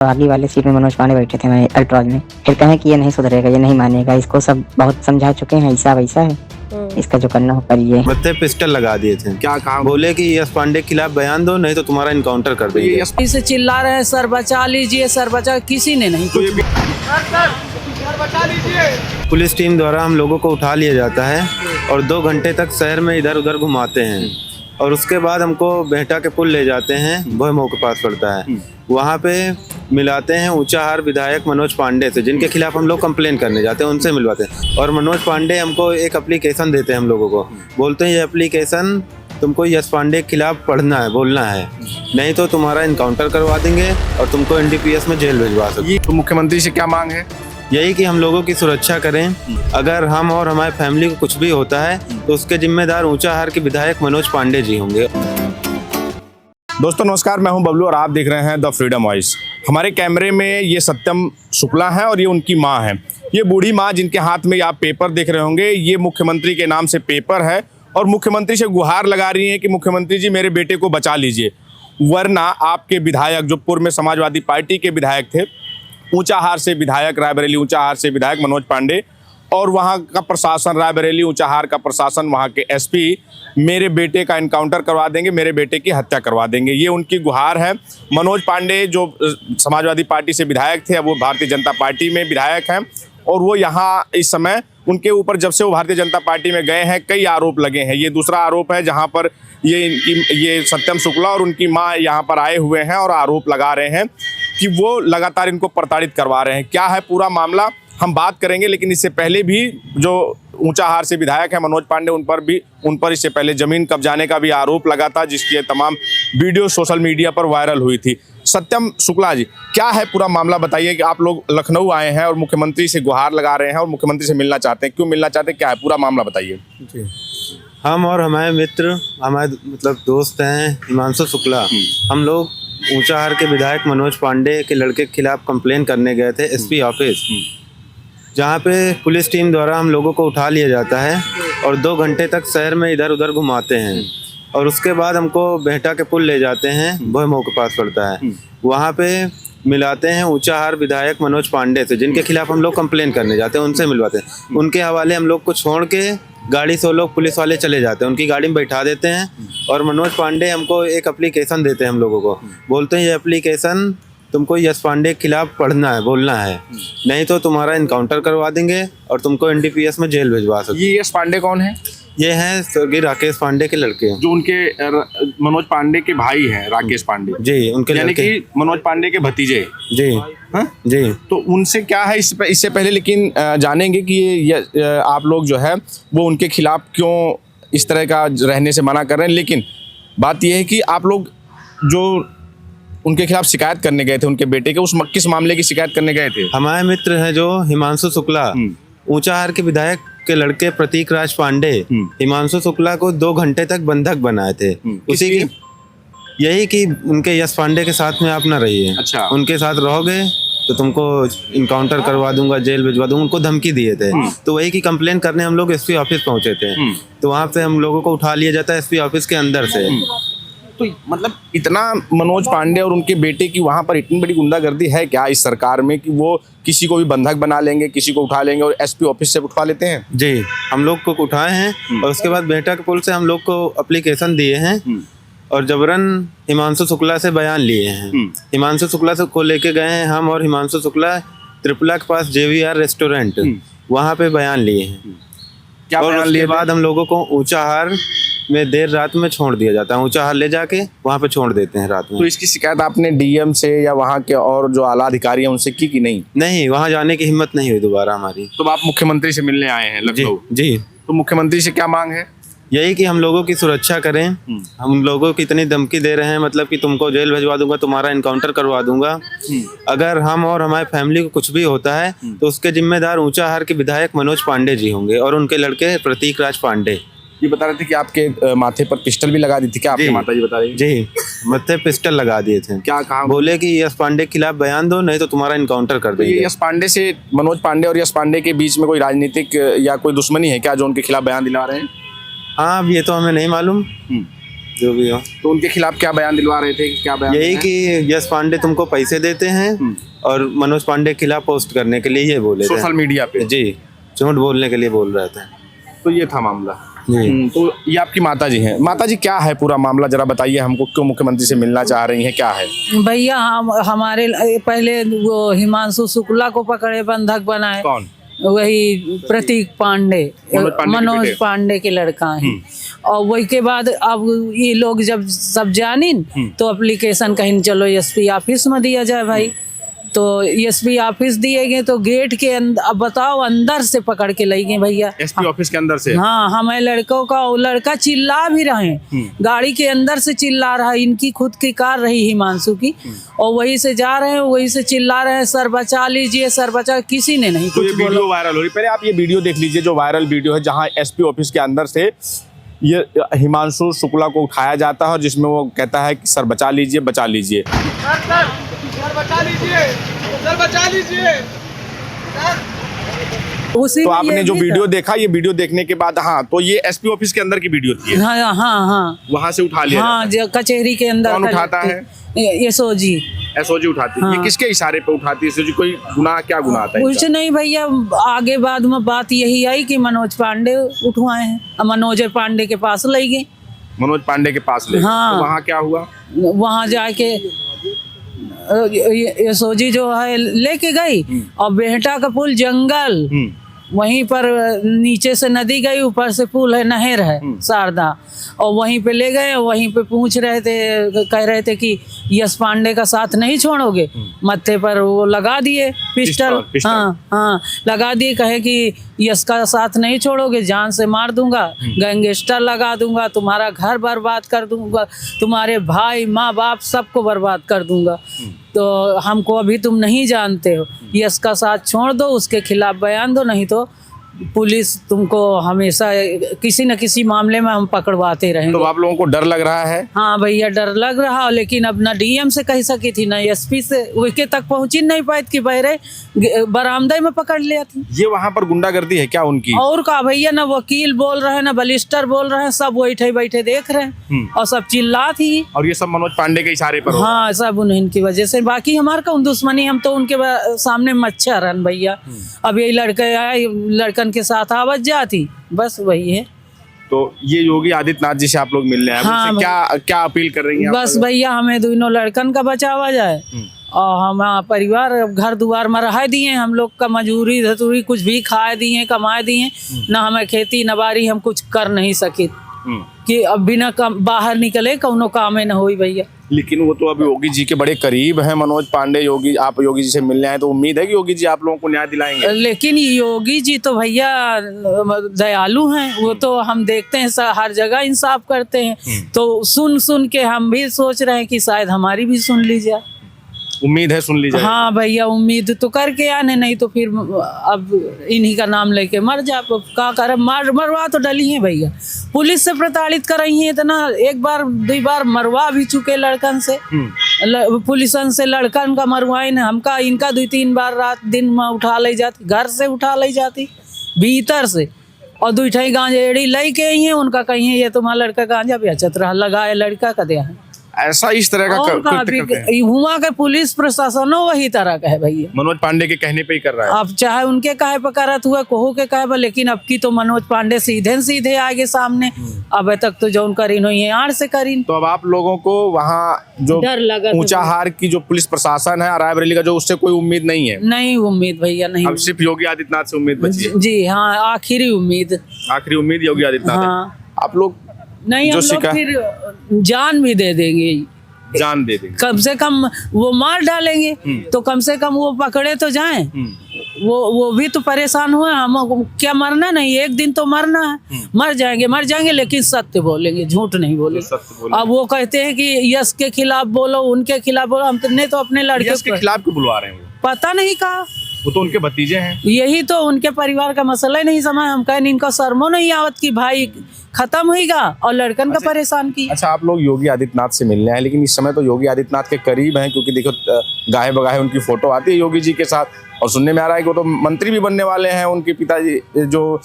आगे वाले सीट में मनोज पांडे बैठे थे मैं अल्ट्राज में। फिर कहें कि ये नहीं सुधरेगा, ये नहीं मानेगा, इसको सब बहुत समझा चुके हैं, ऐसा वैसा है, इसका जो करना हो करिए। मत्थे पिस्टल लगा दिए थे। क्या कहा? बोले कि यश पांडे के खिलाफ बयान दो, नहीं तो तुम्हारा इनकाउंटर कर देंगे। इसे चिल्ला रहे हैं सर बचा लीजिए, सर बचा, किसी ने नहीं कुछ। पुलिस टीम द्वारा हम लोगों को उठा लिया जाता है और 2 घंटे तक शहर में इधर उधर घुमाते हैं और उसके बाद हमको बेहटा के पुल ले जाते हैं, भोयमो के पास पड़ता है। वहाँ पे मिलाते हैं ऊंचाहार विधायक मनोज पांडे से, जिनके खिलाफ हम लोग कंप्लेन करने जाते हैं, उनसे मिलवाते हैं। और मनोज पांडे हमको एक एप्लीकेशन देते हैं हम लोगों को, बोलते हैं ये एप्लीकेशन तुमको यश पांडे के खिलाफ पढ़ना है, बोलना है, नहीं तो तुम्हारा इनकाउंटर करवा देंगे और तुमको NDPS में जेल भिजवा सकते। तो मुख्यमंत्री से क्या मांग है? यही कि हम लोगों की सुरक्षा करें। अगर हम और हमारी फैमिली को कुछ भी होता है तो उसके जिम्मेदार ऊंचाहार के विधायक मनोज पांडे जी होंगे। दोस्तों नमस्कार, मैं हूं बबलू और आप देख रहे हैं द फ्रीडम वॉइस। हमारे कैमरे में ये सत्यम शुक्ला है और ये उनकी मां है। ये बूढ़ी मां जिनके हाथ में आप पेपर देख रहे होंगे, ये मुख्यमंत्री के नाम से पेपर है और मुख्यमंत्री से गुहार लगा रही हैं कि मुख्यमंत्री जी मेरे बेटे को बचा लीजिए, वरना आपके विधायक जो पूर्व में समाजवादी पार्टी के विधायक थे, ऊंचाहार से विधायक, रायबरेली ऊंचाहार से विधायक मनोज पांडे और वहाँ का प्रशासन, रायबरेली ऊंचाहार का प्रशासन, वहाँ के SP मेरे बेटे का इनकाउंटर करवा देंगे, मेरे बेटे की हत्या करवा देंगे। ये उनकी गुहार है। मनोज पांडे जो समाजवादी पार्टी से विधायक थे, अब वो भारतीय जनता पार्टी में विधायक हैं और वो यहाँ इस समय, उनके ऊपर जब से वो भारतीय जनता पार्टी में गए हैं कई आरोप लगे हैं। ये दूसरा आरोप है जहाँ पर ये सत्यम शुक्ला और उनकी माँ यहाँ पर आए हुए हैं और आरोप लगा रहे हैं कि वो लगातार इनको प्रताड़ित करवा रहे हैं। क्या है पूरा मामला हम बात करेंगे, लेकिन इससे पहले भी जो ऊंचाहार से विधायक है मनोज पांडे, उन पर इससे पहले जमीन कब्जाने का भी आरोप लगा था, जिसकी तमाम वीडियो सोशल मीडिया पर वायरल हुई थी। सत्यम शुक्ला जी, क्या है पूरा मामला बताइए कि आप लोग लखनऊ आए हैं और मुख्यमंत्री से गुहार लगा रहे हैं और मुख्यमंत्री से मिलना चाहते हैं, क्यों मिलना चाहते हैं, क्या है पूरा मामला बताइए। जी, हम और हमारे मित्र, हमारे मतलब दोस्त हैं हिमांशु शुक्ला, हम लोग ऊंचाहार के विधायक मनोज पांडे के लड़के के खिलाफ कंप्लेन करने गए थे SP ऑफिस, जहाँ पे पुलिस टीम द्वारा हम लोगों को उठा लिया जाता है और 2 घंटे तक शहर में इधर उधर घुमाते हैं और उसके बाद हमको बेहटा के पुल ले जाते हैं, भोयमो के पास पड़ता है। वहाँ पे मिलाते हैं ऊंचाहार विधायक मनोज पांडे से, जिनके खिलाफ हम लोग कंप्लेन करने जाते हैं, उनसे मिलवाते हैं। उनके हवाले हम लोग को छोड़ के गाड़ी से वो लोग पुलिस वाले चले जाते हैं, उनकी गाड़ी में बैठा देते हैं और मनोज पांडे हमको एक एप्लीकेशन देते हैं हम लोगों को, बोलते हैं ये एप्लीकेशन तुमको यश पांडे के खिलाफ पढ़ना है, बोलना है, नहीं तो तुम्हारा इनकाउंटर करवा देंगे और तुमको NDPS में जेल भिजवा सकते। ये यश पांडे कौन है? ये हैं स्वर्गीय राकेश पांडे के लड़के, जो उनके मनोज पांडे के भाई हैं, राकेश पांडे जी, उनके यानी लड़के, कि मनोज पांडे के भतीजे जी। हाँ जी, तो उनसे क्या है इससे पहले, लेकिन जानेंगे कि ये आप लोग जो है वो उनके खिलाफ क्यों इस तरह का रहने से मना कर रहे हैं। लेकिन बात यह है कि आप लोग जो उनके खिलाफ शिकायत करने गए थे, उनके बेटे के, उस किस मामले की शिकायत करने गए थे? हमारे मित्र हैं जो हिमांशु शुक्ला, ऊंचाहार के विधायक के लड़के प्रतीक राज पांडे, हिमांशु शुक्ला को 2 घंटे तक बंधक बनाए थे। उसी की यही कि उनके यश पांडे के साथ में आप ना रहिए, अच्छा, उनके साथ रहोगे तो तुमको इनकाउंटर करवा दूंगा, जेल भिजवा दूंगा, उनको धमकी दिए थे। तो वही की कंप्लेन करने हम लोग SP ऑफिस पहुंचे थे, तो वहाँ से हम लोगों को उठा लिया जाता है SP ऑफिस के अंदर से। तो मतलब इतना मनोज पांडे और उनके बेटे की वहाँ पर इतनी बड़ी गुंडागर्दी है क्या इस सरकार में कि वो किसी को भी बंधक बना लेंगे, किसी को उठा लेंगे और SP ऑफिस से उठवा लेते हैं? जी, हम लोग को उठाए हैं और उसके बाद बेहटा के पुल से हम लोग को एप्लीकेशन दिए हैं और जबरन हिमांशु शुक्ला से बयान लिए हैं। हिमांशु शुक्ला से को लेके गए हैं हम और हिमांशु शुक्ला त्रिपुला के पास JVR रेस्टोरेंट, वहाँ पे बयान लिए हैं। क्या और बयान उसके लिए बाद हम लोगों को ऊंचाहार में देर रात में छोड़ दिया जाता है, ऊंचाहार ले जाके वहाँ पे छोड़ देते हैं रात में। तो इसकी शिकायत आपने DM से या वहाँ के और जो आला अधिकारी हैं उनसे की कि नहीं? नहीं, वहाँ जाने की हिम्मत नहीं हुई दोबारा हमारी। तो आप मुख्यमंत्री से मिलने आए हैं लखनऊ? जी। तो मुख्यमंत्री से क्या मांग है? यही कि हम लोगों की सुरक्षा करें। हम लोगों की इतनी धमकी दे रहे हैं, मतलब कि तुमको जेल भिजवा दूंगा, तुम्हारा इनकाउंटर करवा दूंगा। अगर हम और हमारी फैमिली को कुछ भी होता है तो उसके जिम्मेदार ऊंचाहार के विधायक मनोज पांडे जी होंगे और उनके लड़के प्रतीक राज पांडे। ये बता रहे थे कि आपके माथे पर पिस्टल भी लगा दी थी, क्या आपके माता जी बता रही? जी, मत्थे पिस्टल लगा दिए थे। क्या कहा? बोले बोले कि यश पांडे के खिलाफ बयान दो, नहीं तो तुम्हारा इनकाउंटर कर देंगे। ये यश पांडे से, मनोज पांडे और यश पांडे के बीच में कोई राजनीतिक या कोई दुश्मनी है क्या जो उनके खिलाफ बयान दिला रहे हैं? हाँ, अब ये तो हमें नहीं मालूम। जो भी हो। तो उनके खिलाफ क्या बयान दिलवा रहे थे, क्या बयान? यही कि यश पांडे तुमको पैसे देते हैं और मनोज पांडे के खिलाफ पोस्ट करने के लिए ये बोले थे सोशल मीडिया पे। जी, झूठ बोलने के लिए बोल रहे थे। तो ये था मामला जी। तो ये आपकी माता जी हैं। माता जी, क्या है पूरा मामला, जरा बताइए हमको, क्यों मुख्यमंत्री से मिलना चाह रही हैं, क्या है? भैया हम हमारे पहले वो हिमांशु शुक्ला को पकड़े, बंधक बनाए। कौन? वही प्रतीक पांडे, मनोज पांडे के लड़का है। और वही के बाद अब ये लोग जब सब जानिन तो एप्लीकेशन कहीं चलो एसपी ऑफिस में दिया जाए भाई। तो एसपी ऑफिस दिए गए तो गेट के अंदर, अब बताओ, अंदर से पकड़ के ले गए भैया। एसपी ऑफिस के अंदर से? हाँ, हमें लड़कों का, वो लड़का चिल्ला भी रहे, गाड़ी के अंदर से चिल्ला रहा है। इनकी खुद की कार रही हिमांशु की, और वही से जा रहे हैं, वही से चिल्ला रहे हैं, सर बचा लीजिए, सर बचा। किसी ने नहीं तो ये कुछ बोला। वीडियो वायरल हो रही, पहले आप ये वीडियो देख लीजिए जो वायरल वीडियो है, जहाँ एसपी ऑफिस के अंदर से ये हिमांशु शुक्ला को उठाया जाता है और जिसमें वो कहता है कि सर बचा लीजिए, बचा लीजिए। सर बचा लीजिए, सर बचा लीजिए। उसी तो में आपने ये जो भी वीडियो था। देखा, ये वीडियो देखने के बाद, हाँ, तो ये एसपी ऑफिस के अंदर की वीडियो थी। हाँ हाँ हाँ वहां से उठा लिया हाँ, जो कचहरी के अंदर कौन का उठाता लगती- एसओजी। एसओजी उठाती है। हाँ। ये किसके इशारे पे उठाती है एसओजी? कोई गुनाह, क्या गुनाह आता है कुछ इनका? नहीं भैया, आगे बाद में बात यही आई कि मनोज पांडे उठवाए हैं। अब मनोज पांडे के पास ले गए। मनोज पांडे के पास ले गए। हाँ। तो वहाँ क्या हुआ? वहां जाके एसओजी जो है लेके गई, और बेहटा का पुल जंगल, वहीं पर नीचे से नदी गई, ऊपर से पुल है, नहर है शारदा, और वहीं पे ले गए। वहीं पे पूछ रहे थे, कह रहे थे कि यश पांडे का साथ नहीं छोड़ोगे। मत्थे पर वो लगा दिए पिस्टल। हाँ हाँ, लगा दिए, कहे कि यश का साथ नहीं छोड़ोगे, जान से मार दूंगा, गैंगस्टर लगा दूंगा, तुम्हारा घर बर्बाद कर दूंगा, तुम्हारे भाई माँ बाप सबको बर्बाद कर दूंगा। तो हमको अभी तुम नहीं जानते हो, यश का साथ छोड़ दो, उसके खिलाफ बयान दो, नहीं तो पुलिस तुमको हमेशा किसी न किसी मामले में हम पकड़वाते रहेंगे। तो आप लोगों को डर लग रहा है? हाँ भैया, डर लग रहा, लेकिन अब ना डीएम से कह सकी थी, ना एसपी से, उसके तक पहुंची नहीं पाई कि बहरे बरामदे में पकड़ लिया थी। ये वहाँ पर गुंडागर्दी है क्या उनकी? और का भैया, ना वकील बोल रहे हैं, ना बलिस्टर बोल रहे हैं, सब बैठे बैठे देख रहे हैं, और सब चिल्ला थी। और ये सब मनोज पांडे के इशारे पर हो? हाँ, सब उन्हीं की वजह से। बाकी हमारे कौन दुश्मनी, हम तो उनके सामने मच्छर हैं भैया। अब यही लड़के आए, लड़कन के साथ आवाज जाती, बस वही है। तो ये योगी आदित्यनाथ जी से आप लोग मिलने आए, हाँ, उनसे क्या क्या अपील कर रही हैं आप? बस भैया, हमें दोनों लड़कन का बचावा जाए, और हम परिवार घर दुआर में रह दिए, हम लोग का मजूरी धतूरी कुछ भी खाए दिए, कमाए दिए, ना हमें खेती न बाड़ी, हम कुछ कर नहीं सके कि अब बिना बाहर निकले कौनो कामे न होई भैया। लेकिन वो तो अब योगी जी के बड़े करीब हैं मनोज पांडे। योगी, आप योगी जी से मिलने आए तो उम्मीद है कि योगी जी आप लोगों को न्याय दिलाएंगे। लेकिन योगी जी तो भैया दयालु हैं, वो तो हम देखते हैं हर जगह इंसाफ करते हैं। तो सुन सुन के हम भी सोच रहे हैं कि शायद हमारी भी सुन ली जाए। उम्मीद है सुन ली जाए। हाँ भैया, उम्मीद तो करके आने, नहीं तो फिर अब इन्हीं का नाम लेके मर जा। का कर, मरवा तो डली है भैया, पुलिस से प्रताड़ित कर रही है इतना, एक बार दो बार मरवा भी चुके लड़कन से, पुलिसन से लड़कन का मरवाए न, हमका इनका 2-3 बार रात दिन में उठा ले जाती, घर से उठा ले जाती भीतर से, और 2 ठे गांजा एड़ी लई के आई है उनका, कहीं ये तुम्हारा लड़का गांजा बेचत रहा, लगाए लड़का का दिया है। ऐसा इस तरह का कृत्य करते हैं। हुआ का पुलिस प्रशासन वही तरह का है भैया, मनोज पांडे के कहने पे ही कर रहा है। अब चाहे उनके कहे पर करत हुआ, कोहू के कहे पर, लेकिन अब की तो मनोज पांडे सीधे आगे सामने, अब तक तो जो करीन हुई है आड़ से करीन। तो अब आप लोगों को वहाँ जो डर लगा, ऊंचाहार की जो पुलिस प्रशासन है, रायबरेली का, जो उससे कोई उम्मीद नहीं है? नहीं उम्मीद भैया, नहीं। अब सिर्फ योगी आदित्यनाथ से उम्मीद बची है। जी हाँ, आखिरी उम्मीद, आखिरी उम्मीद योगी आदित्यनाथ है। हाँ। आप लोग नहीं, हम जो लोग फिर जान भी दे देंगे, जान दे देंगे, कम से कम वो मार डालेंगे, तो कम से कम वो पकड़े तो जाएं। वो भी तो परेशान हुए, हम क्या मरना नहीं, एक दिन तो मरना है, मर जाएंगे, लेकिन सत्य बोलेंगे, झूठ नहीं बोलेंगे। अब वो कहते हैं कि यश के खिलाफ बोलो, उनके खिलाफ बोलो, हमने तो अपने लड़के के खिलाफ क्यों बुलवा रहे हैं? पता नहीं कहा, वो तो उनके भतीजे हैं। यही तो उनके परिवार का मसला ही नहीं समझ, हम कहें इनका शर्मो नहीं आवत कि भाई खत्म होगा, और लड़कन का परेशान की। अच्छा, आप लोग योगी आदित्यनाथ से मिलने हैं, लेकिन इस समय तो योगी आदित्यनाथ के करीब हैं, क्योंकि देखो गाहे बगाहे उनकी फोटो आती है योगी जी के साथ, और सुनने में आ रहा है कि वो तो मंत्री भी बनने वाले हैं, उनके पिताजी जो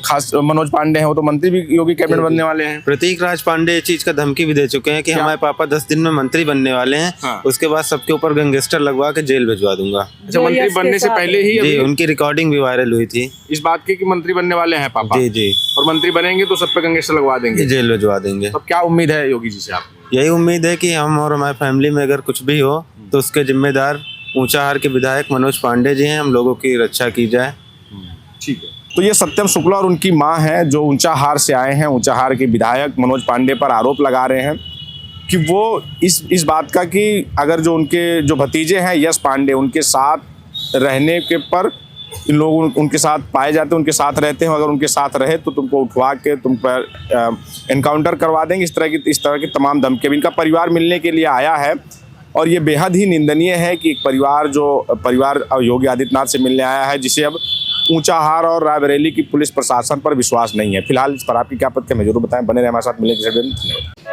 खास मनोज पांडे हैं वो तो मंत्री भी योगी कैबिनेट बनने वाले हैं। प्रतीक राज पांडे इस चीज का धमकी भी दे चुके हैं कि हमारे पापा 10 दिन में मंत्री बनने वाले हैं। हाँ। उसके बाद सबके ऊपर गैंगस्टर लगवा के जेल भिजवा दूंगा। अच्छा, मंत्री बनने से पहले ही जी, अभी उनकी रिकॉर्डिंग भी वायरल हुई थी इस बात की कि मंत्री बनने वाले हैं पापा। जी जी, और मंत्री बनेंगे तो सब पे गैंगस्टर लगवा देंगे, जेल भिजवा देंगे। तो क्या उम्मीद है योगी जी से आप? यही उम्मीद है कि हम और हमारी फैमिली में अगर कुछ भी हो तो उसके जिम्मेदार ऊंचाहार के विधायक मनोज पांडे जी हैं। हम लोगों की रक्षा की जाए। ठीक है। तो ये सत्यम शुक्ला और उनकी मां है जो ऊंचाहार से आए हैं। ऊंचाहार के विधायक मनोज पांडे पर आरोप लगा रहे हैं कि वो इस बात का कि अगर जो उनके जो भतीजे हैं यश पांडे, उनके साथ रहने के पर इन लोग उनके साथ पाए जाते हैं, उनके साथ रहते हैं, अगर उनके साथ रहे तो तुमको उठवा के तुम पर एनकाउंटर करवा देंगे, इस तरह की तमाम धमकी। इनका परिवार मिलने के लिए आया है और ये बेहद ही निंदनीय है कि एक परिवार योगी आदित्यनाथ से मिलने आया है जिसे अब ऊंचाहार और रायबरेली की पुलिस प्रशासन पर विश्वास नहीं है। फिलहाल इस पर आपकी क्या प्रतिक्रिया है जरूर बताएं। बने रहे हमारे साथ, मिलेंगे।